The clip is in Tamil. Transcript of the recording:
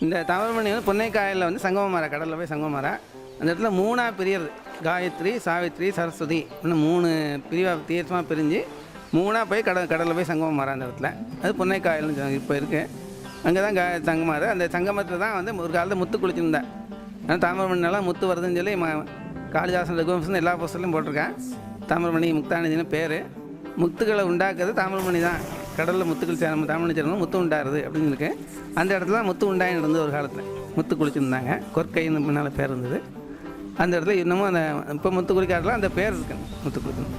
இந்த தாமிரபரணி வந்து பொன்னைக்காயலில் வந்து சங்கம மரம், கடலில் போய் சங்கம மரம். அந்த இடத்துல 3ஆக பிரியறது, காயத்ரி, சாவித்ரி, சரஸ்வதி, இன்னும் 3 பிரிவாக தீர்த்தமாக பிரிஞ்சு 3ஆக போய் கடலில் போய் சங்கம மரம். அந்த இடத்துல அது பொன்னைக்காயல்னு இப்போ இருக்குது. அங்கே தான் சங்கமரம். அந்த சங்கமத்தில் தான் வந்து ஒரு காலத்தில் முத்து குளிச்சுருந்தேன். ஆனால் தாமிரபரணினால முத்து வருதுன்னு சொல்லி காளிதாசன், ரகுவம்சன் எல்லா புஸ்தகத்தையும் போட்டிருக்கேன். தாமிரபரணி முக்தாநிதினு பேர். முத்துக்களை உண்டாக்குறது தாமிரபரணி தான். கடலில் முத்துக்கள் தாமிரபரணி சேரணும் முத்து உண்டாருது அப்படின்னு இருக்கு. அந்த இடத்துல தான் முத்து உண்டாயின்னு இருந்தது. ஒரு காலத்தில் முத்து குளிச்சுருந்தாங்க. கொற்கைன்னு முன்னால் பேர் இருந்தது. அந்த இடத்துல இன்னமும் அந்த இப்போ முத்து குளிக்காட்டில் அந்த பேர் இருக்கு, முத்து குளிக்கணும்.